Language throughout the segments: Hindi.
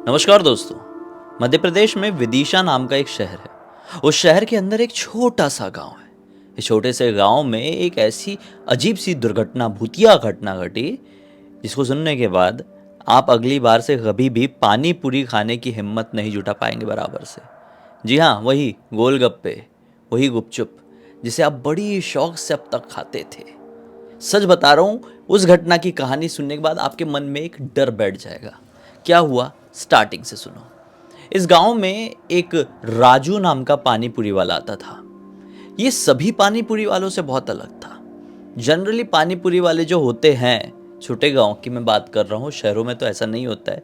नमस्कार दोस्तों। मध्य प्रदेश में विदिशा नाम का एक शहर है। उस शहर के अंदर एक छोटा सा गांव है। इस छोटे से गांव में एक ऐसी अजीब सी दुर्घटना, भूतिया घटना घटी, जिसको सुनने के बाद आप अगली बार से कभी भी पानी पूरी खाने की हिम्मत नहीं जुटा पाएंगे बराबर से। जी हाँ, वही गोलगप्पे, वही गुपचुप, जिसे आप बड़ी शौक से अब तक खाते थे। सच बता रहा हूँ, उस घटना की कहानी सुनने के बाद आपके मन में एक डर बैठ जाएगा। क्या हुआ, स्टार्टिंग से सुनो। इस गांव में एक राजू नाम का पानी पूरी वाला आता था। ये सभी पानी पूरी वालों से बहुत अलग था। जनरली पानी पूरी वाले जो होते हैं, छोटे गांव की मैं बात कर रहा हूँ, शहरों में तो ऐसा नहीं होता है,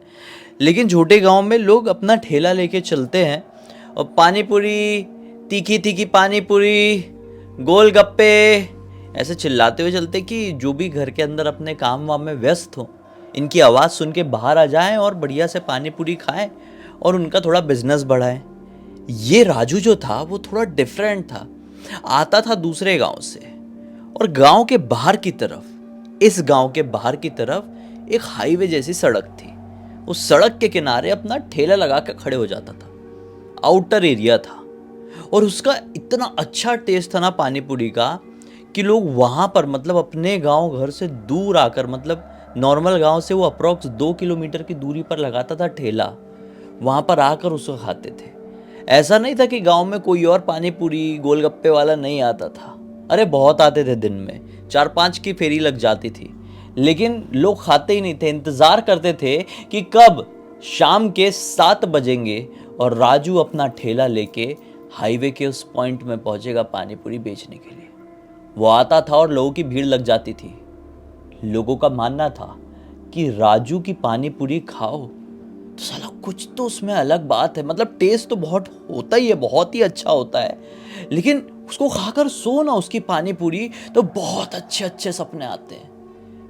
लेकिन छोटे गांव में लोग अपना ठेला लेके चलते हैं और पानी पूरी, तीखी तीखी पानी पूरी, गोलगप्पे ऐसे चिल्लाते हुए चलते कि जो भी घर के अंदर अपने काम वाम में व्यस्त हो, इनकी आवाज़ सुन के बाहर आ जाएं और बढ़िया से पानी पूरी खाएं और उनका थोड़ा बिजनेस बढ़ाएं। ये राजू जो था वो थोड़ा डिफरेंट था। आता था दूसरे गांव से और गांव के बाहर की तरफ, इस गांव के बाहर की तरफ एक हाईवे जैसी सड़क थी। उस सड़क के किनारे अपना ठेला लगा के खड़े हो जाता था। आउटर एरिया था और उसका इतना अच्छा टेस्ट था ना पानी पूरी का कि लोग वहाँ पर, मतलब अपने गांव घर से दूर आकर, मतलब नॉर्मल गांव से वो अप्रॉक्स 2 किलोमीटर की दूरी पर लगाता था ठेला, वहाँ पर आकर उसको खाते थे। ऐसा नहीं था कि गांव में कोई और पानी पूरी गोलगप्पे वाला नहीं आता था। अरे बहुत आते थे, दिन में 4-5 की फेरी लग जाती थी, लेकिन लोग खाते ही नहीं थे। इंतज़ार करते थे कि कब शाम के 7 बजेंगे और राजू अपना ठेला लेके हाईवे के उस पॉइंट में पहुंचेगा पानी पूरी बेचने के लिए। वो आता था और लोगों की भीड़ लग जाती थी। लोगों का मानना था कि राजू की पानी पूरी खाओ तो साला कुछ तो उसमें अलग बात है। मतलब टेस्ट तो बहुत होता ही है, बहुत ही अच्छा होता है, लेकिन उसको खाकर सो ना उसकी पानी पूरी तो बहुत अच्छे अच्छे सपने आते हैं।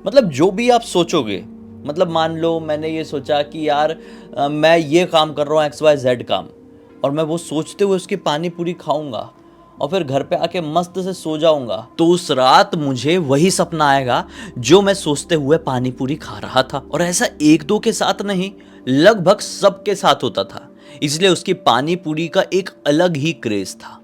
मतलब जो भी आप सोचोगे, मतलब मान लो मैंने ये सोचा कि यार मैं ये काम कर रहा हूँ XYZ काम, और मैं वो सोचते हुए उसकी पानी पूरी खाऊंगा और फिर घर पे आके मस्त से सो जाऊंगा, तो उस रात मुझे वही सपना आएगा जो मैं सोचते हुए पानी पूरी खा रहा था। और ऐसा एक दो के साथ नहीं, लगभग सबके साथ होता था। इसलिए उसकी पानी पूरी का एक अलग ही क्रेज था।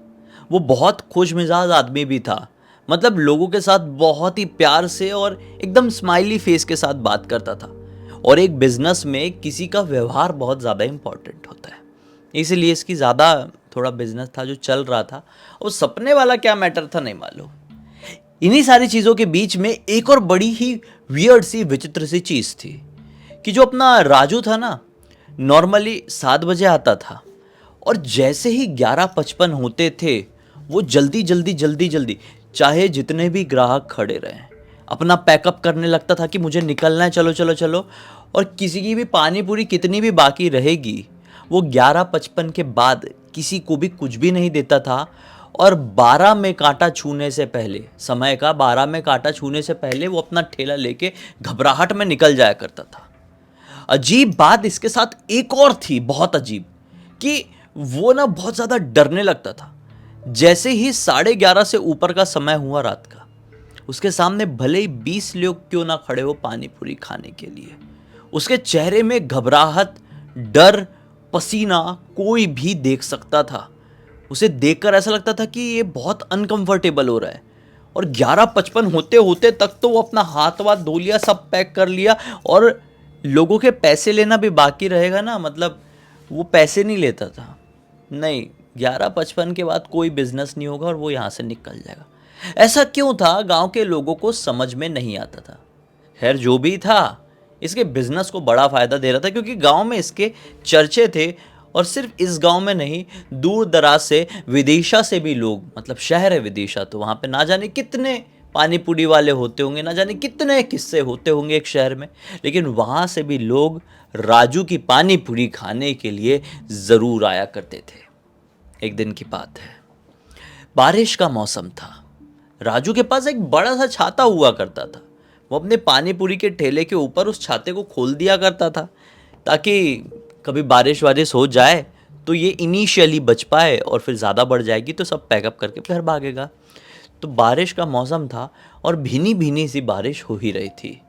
वो बहुत खुश मिजाज आदमी भी था। मतलब लोगों के साथ बहुत ही प्यार से और एकदम स्माइली फेस के साथ बात करता था। और एक बिजनेस में किसी का व्यवहार बहुत ज़्यादा इंपॉर्टेंट होता है, इसीलिए इसकी ज़्यादा थोड़ा बिजनेस था जो चल रहा था। और सपने वाला क्या मैटर था नहीं मालूम। इन्हीं सारी चीज़ों के बीच में एक और बड़ी ही वियर्ड सी, विचित्र सी चीज़ थी कि जो अपना राजू था ना, नॉर्मली 7 बजे आता था और जैसे ही 11:55 होते थे, वो जल्दी जल्दी जल्दी जल्दी, चाहे जितने भी ग्राहक खड़े रहें, अपना पैकअप करने लगता था कि मुझे निकलना है, चलो चलो चलो। और किसी की भी पानी पूरी कितनी भी बाकी रहेगी, वो 11:55 के बाद किसी को भी कुछ भी नहीं देता था। और 12 में कांटा छूने से पहले, समय का 12 में कांटा छूने से पहले वो अपना ठेला लेके घबराहट में निकल जाया करता था। अजीब बात इसके साथ एक और थी, बहुत अजीब, कि वो ना बहुत ज़्यादा डरने लगता था। जैसे ही 11:30 से ऊपर का समय हुआ रात का, उसके सामने भले ही 20 लोग क्यों ना खड़े हो पानी पूरी खाने के लिए, उसके चेहरे में घबराहट, डर, पसीना कोई भी देख सकता था। उसे देखकर ऐसा लगता था कि ये बहुत अनकंफर्टेबल हो रहा है। और 11:55 होते होते तक तो वो अपना हाथ वाथ धो लिया, सब पैक कर लिया, और लोगों के पैसे लेना भी बाकी रहेगा ना, मतलब वो पैसे नहीं लेता था। नहीं, 11:55 के बाद कोई बिजनेस नहीं होगा और वो यहाँ से निकल जाएगा। ऐसा क्यों था, गांव के लोगों को समझ में नहीं आता था। खैर जो भी था, इसके बिजनेस को बड़ा फायदा दे रहा था, क्योंकि गांव में इसके चर्चे थे। और सिर्फ इस गांव में नहीं, दूर दराज से, विदिशा से भी लोग, मतलब शहर है विदिशा, तो वहाँ पे ना जाने कितने पानी पूरी वाले होते होंगे, ना जाने कितने किस्से होते होंगे एक शहर में, लेकिन वहाँ से भी लोग राजू की पानी पूरी खाने के लिए ज़रूर आया करते थे। एक दिन की बात है, बारिश का मौसम था। राजू के पास एक बड़ा सा छाता हुआ करता था। वो अपने पानी पूरी के ठेले के ऊपर उस छाते को खोल दिया करता था, ताकि कभी बारिश वारिश हो जाए तो ये इनिशियली बच पाए, और फिर ज़्यादा बढ़ जाएगी तो सब पैकअप करके घर भागेगा। तो बारिश का मौसम था और भीनी भीनी सी बारिश हो ही रही थी।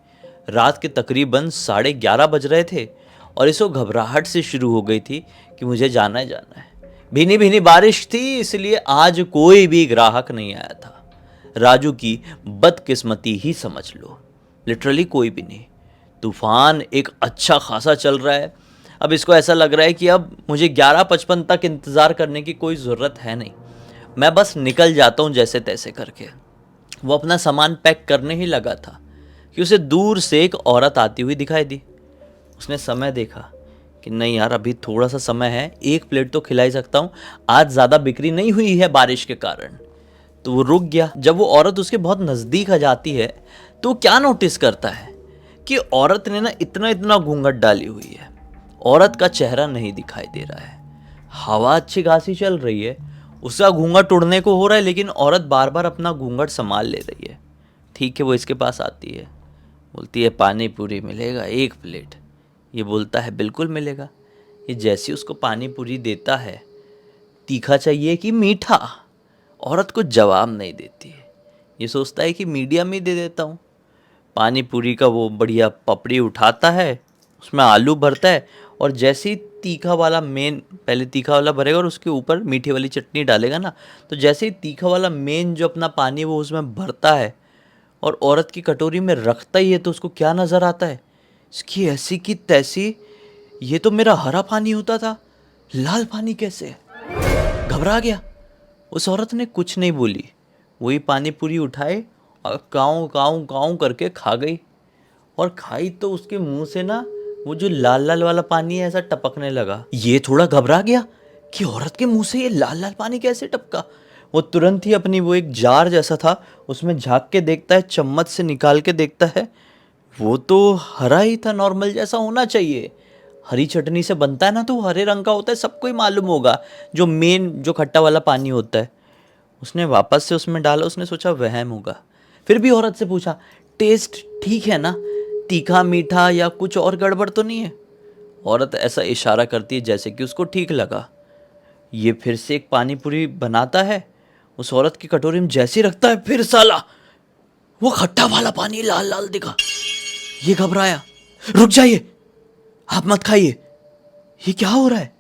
रात के तकरीबन 11:30 बज रहे थे और इसको घबराहट से शुरू हो गई थी कि मुझे जाना है जाना है। भीनी भीनी बारिश थी, इसलिए आज कोई भी ग्राहक नहीं आया था। राजू की बदकिस्मती ही समझ लो, लिटरली कोई भी नहीं। तूफान एक अच्छा खासा चल रहा है। अब इसको ऐसा लग रहा है कि अब मुझे 11:55 तक इंतज़ार करने की कोई ज़रूरत है नहीं, मैं बस निकल जाता हूँ जैसे तैसे करके। वो अपना सामान पैक करने ही लगा था कि उसे दूर से एक औरत आती हुई दिखाई दी। उसने समय देखा कि नहीं यार, अभी थोड़ा सा समय है, एक प्लेट तो खिला ही सकता हूँ, आज ज़्यादा बिक्री नहीं हुई है बारिश के कारण। तो वो रुक गया। जब वो औरत उसके बहुत नज़दीक आ जाती है तो वो क्या नोटिस करता है कि औरत ने ना इतना इतना घूंघट डाली हुई है। औरत का चेहरा नहीं दिखाई दे रहा है। हवा अच्छी खासी चल रही है, उसका घूंघट उड़ने को हो रहा है, लेकिन औरत बार बार अपना घूंघट संभाल ले रही है। ठीक है, वो इसके पास आती है, बोलती है पानी पूरी मिलेगा 1 प्लेट। ये बोलता है बिल्कुल मिलेगा। ये जैसी उसको पानी पूरी देता है, तीखा चाहिए कि मीठा, औरत को जवाब नहीं देती है। ये सोचता है कि मीडियम ही दे देता हूँ। पानी पूरी का वो बढ़िया पपड़ी उठाता है, उसमें आलू भरता है, और जैसे ही तीखा वाला मेन, पहले तीखा वाला भरेगा और उसके ऊपर मीठी वाली चटनी डालेगा ना, तो जैसे ही तीखा वाला मेन जो अपना पानी वो उसमें भरता है और औरत की कटोरी में रखता ही है, तो उसको क्या नज़र आता है, इसकी ऐसी की तैसी, ये तो मेरा हरा पानी होता था, लाल पानी कैसे? घबरा गया। उस औरत ने कुछ नहीं बोली, वही पानी पूरी उठाए और काऊं काऊं काऊं करके खा गई। और खाई तो उसके मुंह से ना वो जो लाल लाल वाला पानी है ऐसा टपकने लगा। ये थोड़ा घबरा गया कि औरत के मुंह से ये लाल लाल पानी कैसे टपका। वो तुरंत ही अपनी वो एक जार जैसा था उसमें झांक के देखता है, चम्मच से निकाल के देखता है, वो तो हरा ही था, नॉर्मल जैसा होना चाहिए। हरी चटनी से बनता है ना, तो वो हरे रंग का होता है, सबको ही मालूम होगा, जो मेन जो खट्टा वाला पानी होता है। उसने वापस से उसमें डाला, उसने सोचा वहम होगा। फिर भी औरत से पूछा, टेस्ट ठीक है ना, तीखा मीठा या कुछ और गड़बड़ तो नहीं है? औरत ऐसा इशारा करती है जैसे कि उसको ठीक लगा। ये फिर से एक पानी पूरी बनाता है, उस औरत की कटोरी में जैसे ही रखता है, फिर साला वो खट्टा वाला पानी लाल लाल दिखा। ये घबराया, रुक जाइए, आप मत खाइए, ये क्या हो रहा है?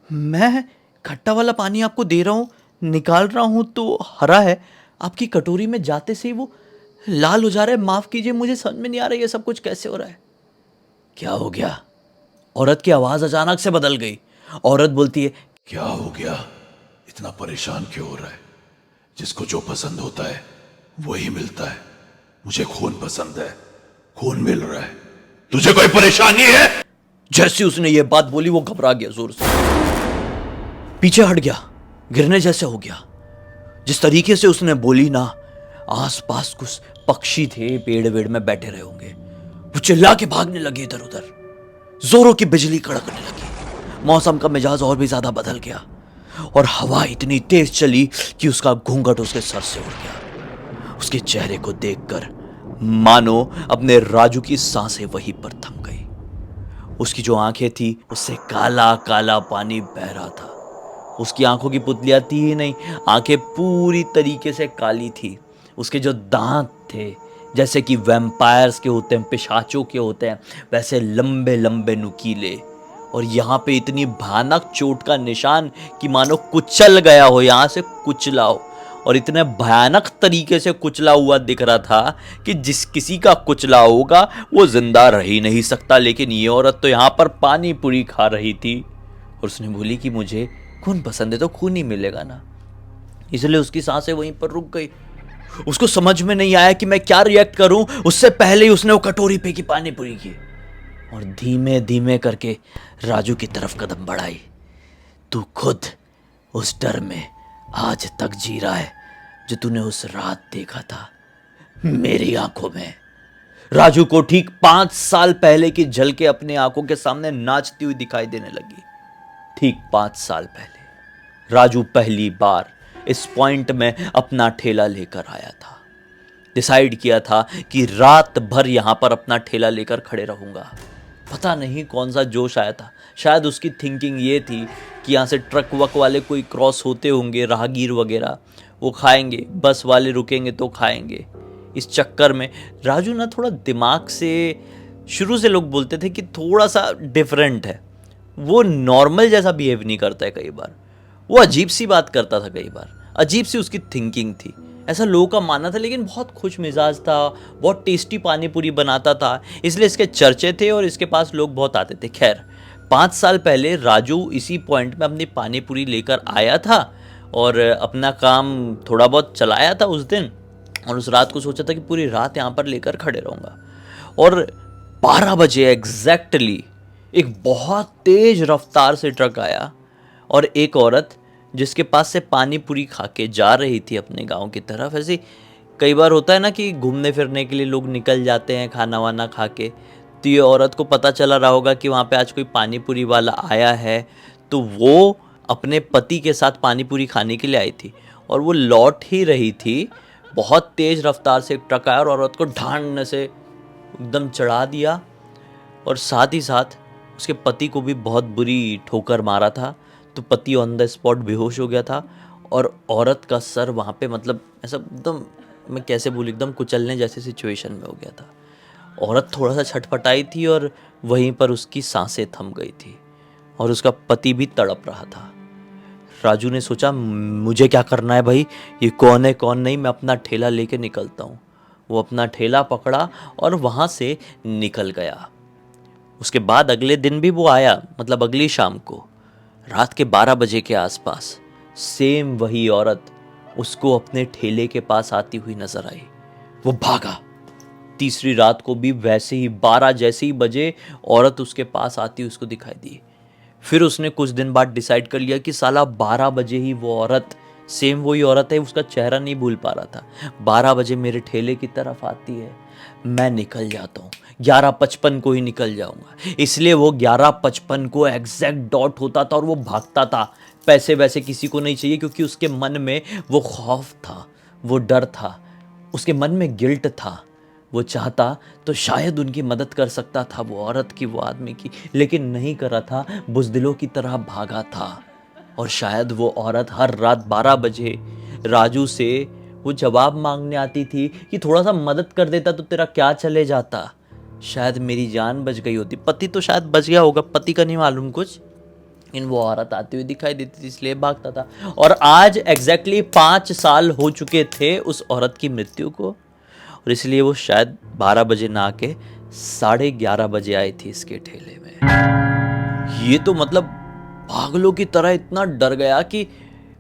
मैं खट्टा वाला पानी आपको दे रहा हूँ, निकाल रहा हूँ तो हरा है, आपकी कटोरी में जाते से ही वो लाल हो जा रहा है। माफ़ कीजिए, मुझे समझ में नहीं आ रहा ये सब कुछ कैसे हो रहा है। क्या हो गया? औरत की आवाज़ अचानक से बदल गई। औरत बोलती है, क्या हो गया? इतना परेशान क्यों हो रहा है? जिसको जो पसंद होता है वही मिलता है। मुझे खून पसंद है, खून मिल रहा है। तुझे कोई परेशानी है? जैसे उसने ये बात बोली वो घबरा गया, जोर से पीछे हट गया, गिरने जैसे हो गया। जिस तरीके से उसने बोली ना, आसपास कुछ पक्षी थे, पेड़ वेड़ में बैठे रहे होंगे, वो चिल्ला के भागने लगे इधर उधर। जोरों की बिजली कड़कने लगी, मौसम का मिजाज और भी ज्यादा बदल गया, और हवा इतनी तेज चली कि उसका घूंघट उसके सर से उड़ गया। उसके चेहरे को देखकर मानो अपने राजू की सांसें वहीं पर थम गई। उसकी जो आंखें थी उससे काला काला पानी बह रहा था। उसकी आंखों की पुतलियां थी ही नहीं, आंखें पूरी तरीके से काली थी। उसके जो दांत थे जैसे कि वैम्पायर्स के होते हैं, पिशाचों के होते हैं, वैसे लंबे लंबे नुकीले, और यहाँ पे इतनी भयानक चोट का निशान कि मानो कुचल गया हो, यहाँ से कुचला हो, और इतने भयानक तरीके से कुचला हुआ दिख रहा था कि जिस किसी का कुचला होगा वो जिंदा रह ही नहीं सकता। लेकिन ये औरत तो यहाँ पर पानी पूरी खा रही थी, और उसने बोली कि मुझे खून पसंद है तो खून ही मिलेगा ना। इसलिए उसकी सांसें वहीं पर रुक गई। उसको समझ में नहीं आया कि मैं क्या रिएक्ट करूं। उससे पहले ही उसने वो कटोरी पे की पानी पूरी की और धीमे धीमे करके राजू की तरफ कदम बढ़ाई। तू खुद उस डर में आज तक जी रहा है जो तूने उस रात देखा था मेरी आंखों में। राजू को ठीक 5 साल पहले की झलकें अपने आंखों के सामने नाचती हुई दिखाई देने लगी। ठीक 5 साल पहले राजू पहली बार इस पॉइंट में अपना ठेला लेकर आया था। डिसाइड किया था कि रात भर यहां पर अपना ठेला लेकर खड़े रहूंगा। पता नहीं कौन सा जोश आया था, शायद उसकी थिंकिंग ये थी कि यहाँ से ट्रक वक वाले कोई क्रॉस होते होंगे, राहगीर वगैरह, वो खाएंगे, बस वाले रुकेंगे तो खाएंगे। इस चक्कर में राजू ना थोड़ा दिमाग से शुरू से लोग बोलते थे कि थोड़ा सा डिफरेंट है, वो नॉर्मल जैसा बिहेव नहीं करता है, कई बार वो अजीब सी बात करता था, कई बार अजीब सी उसकी थिंकिंग थी, ऐसा लोगों का मानना था। लेकिन बहुत खुश मिजाज था, बहुत टेस्टी पानी पूरी बनाता था, इसलिए इसके चर्चे थे और इसके पास लोग बहुत आते थे। खैर 5 साल पहले राजू इसी पॉइंट में अपनी पानी पूरी लेकर आया था और अपना काम थोड़ा बहुत चलाया था उस दिन, और उस रात को सोचा था कि पूरी रात यहाँ पर लेकर खड़े रहूँगा। और 12 बजे एग्जैक्टली एक बहुत तेज रफ्तार से ट्रक आया और एक औरत जिसके पास से पानी पूरी खा के जा रही थी अपने गांव की तरफ। ऐसे कई बार होता है ना कि घूमने फिरने के लिए लोग निकल जाते हैं खाना वाना खा के, तो ये औरत को पता चला रहा होगा कि वहाँ पे आज कोई पानी पूरी वाला आया है, तो वो अपने पति के साथ पानी पूरी खाने के लिए आई थी और वो लौट ही रही थी। बहुत तेज रफ्तार से एक ट्रक आया और औरत को ढांढने से एकदम चढ़ा दिया और साथ ही साथ उसके पति को भी बहुत बुरी ठोकर मारा था। तो पति ऑन द स्पॉट बेहोश हो गया था और औरत का सर वहाँ पे मतलब ऐसा एकदम, मैं कैसे बोलूँ, एकदम कुचलने जैसे सिचुएशन में हो गया था। औरत थोड़ा सा छटपटाई थी और वहीं पर उसकी सांसें थम गई थी और उसका पति भी तड़प रहा था। राजू ने सोचा मुझे क्या करना है भाई, ये कौन है कौन नहीं, मैं अपना ठेला लेके निकलता हूँ। वो अपना ठेला पकड़ा और वहाँ से निकल गया। उसके बाद अगले दिन भी वो आया, मतलब अगली शाम को रात के 12 बजे के आसपास सेम वही औरत उसको अपने ठेले के पास आती हुई नजर आई। वो भागा। तीसरी रात को भी वैसे ही 12 जैसे ही बजे औरत उसके पास आती उसको दिखाई दी। फिर उसने कुछ दिन बाद डिसाइड कर लिया कि साला 12 बजे ही वो औरत, सेम वही औरत है, उसका चेहरा नहीं भूल पा रहा था, 12 बजे मेरे ठेले की तरफ आती है, मैं निकल जाता हूँ, 11:55 को ही निकल जाऊंगा। इसलिए वो 11:55 को एग्जैक्ट डॉट होता था और वो भागता था। पैसे वैसे किसी को नहीं चाहिए क्योंकि उसके मन में वो खौफ था, वो डर था, उसके मन में गिल्ट था। वो चाहता तो शायद उनकी मदद कर सकता था, वो औरत की, वो आदमी की, लेकिन नहीं कर रहा था, बुज़दिलों की तरह भागा था। और शायद वो औरत हर रात 12 बजे राजू से वो जवाब मांगने आती थी कि थोड़ा सा मदद कर देता तो तेरा क्या चले जाता, शायद मेरी जान बच गई होती। पति तो शायद बच गया होगा, पति का नहीं मालूम कुछ, इन वो औरत आती हुई दिखाई देती थी इसलिए भागता था। और आज एग्जैक्टली 5 साल हो चुके थे उस औरत की मृत्यु को और इसलिए वो शायद 12 बजे ना आके 11:30 बजे आई थी इसके ठेले में। ये तो मतलब पागलों की तरह इतना डर गया कि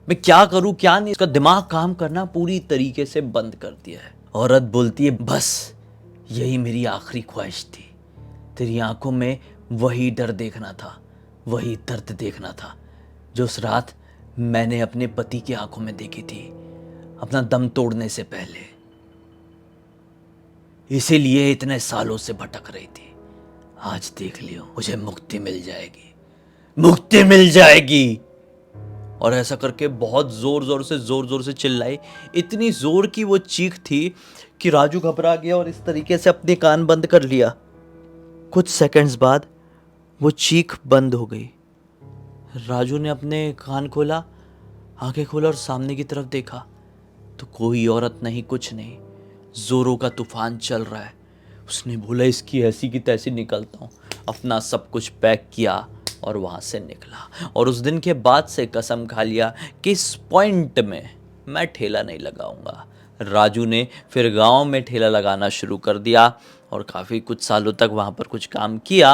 मैं क्या करूं क्या नहीं, इसका दिमाग काम करना पूरी तरीके से बंद कर दिया है। औरत बोलती है बस यही मेरी आखिरी ख्वाहिश थी, तेरी आंखों में वही डर देखना था, वही दर्द देखना था जो उस रात मैंने अपने पति की आंखों में देखी थी अपना दम तोड़ने से पहले। इसीलिए इतने सालों से भटक रही थी। आज देख लियो, मुझे मुक्ति मिल जाएगी, मुक्ति मिल जाएगी। और ऐसा करके बहुत जोर जोर से चिल्लाई। इतनी जोर की वो चीख थी कि राजू घबरा गया और इस तरीके से अपने कान बंद कर लिया। कुछ सेकंड्स बाद वो चीख बंद हो गई। राजू ने अपने कान खोला, आंखें खोला और सामने की तरफ देखा तो कोई औरत नहीं, कुछ नहीं। जोरों का तूफान चल रहा है। उसने बोला इसकी ऐसी की तैसी निकलता हूँ, अपना सब कुछ पैक किया और वहाँ से निकला। और उस दिन के बाद से कसम खा लिया कि इस पॉइंट में मैं ठेला नहीं लगाऊंगा। राजू ने फिर गांव में ठेला लगाना शुरू कर दिया और काफ़ी कुछ सालों तक वहाँ पर कुछ काम किया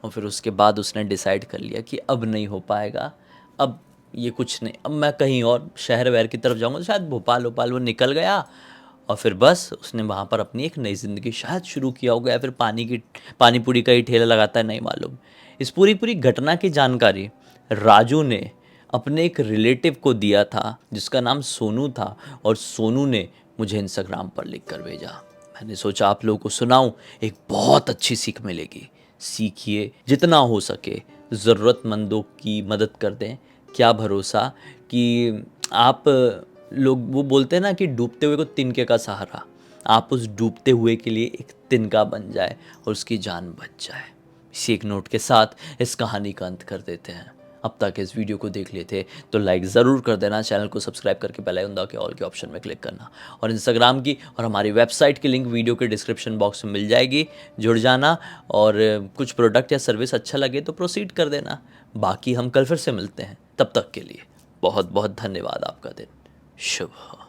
और फिर उसके बाद उसने डिसाइड कर लिया कि अब नहीं हो पाएगा, अब ये कुछ नहीं, अब मैं कहीं और शहर वहर की तरफ जाऊँगा, शायद भोपाल वोपाल। वो निकल गया और फिर बस उसने वहाँ पर अपनी एक नई ज़िंदगी शायद शुरू किया होगा, या फिर पानी पूरी का ही ठेला लगाता है, नहीं मालूम। इस पूरी घटना की जानकारी राजू ने अपने एक रिलेटिव को दिया था जिसका नाम सोनू था और सोनू ने मुझे इंस्टाग्राम पर लिख कर भेजा। मैंने सोचा आप लोगों को सुनाऊं, एक बहुत अच्छी सीख मिलेगी। सीखिए, जितना हो सके ज़रूरतमंदों की मदद कर दें। क्या भरोसा कि आप लोग, वो बोलते हैं ना कि डूबते हुए को तिनके का सहारा, आप उस डूबते हुए के लिए एक तिनका बन जाए और उसकी जान बच जाए। इसी एक नोट के साथ इस कहानी का अंत कर देते हैं। अब तक इस वीडियो को देख लिए थे तो लाइक ज़रूर कर देना, चैनल को सब्सक्राइब करके बेल आइकन दबा के ऑल के ऑप्शन में क्लिक करना, और इंस्टाग्राम की और हमारी वेबसाइट की लिंक वीडियो के डिस्क्रिप्शन बॉक्स में मिल जाएगी, जुड़ जाना। और कुछ प्रोडक्ट या सर्विस अच्छा लगे तो प्रोसीड कर देना। बाकी हम कल फिर से मिलते हैं, तब तक के लिए बहुत बहुत धन्यवाद। आपका दिन शुभ हो।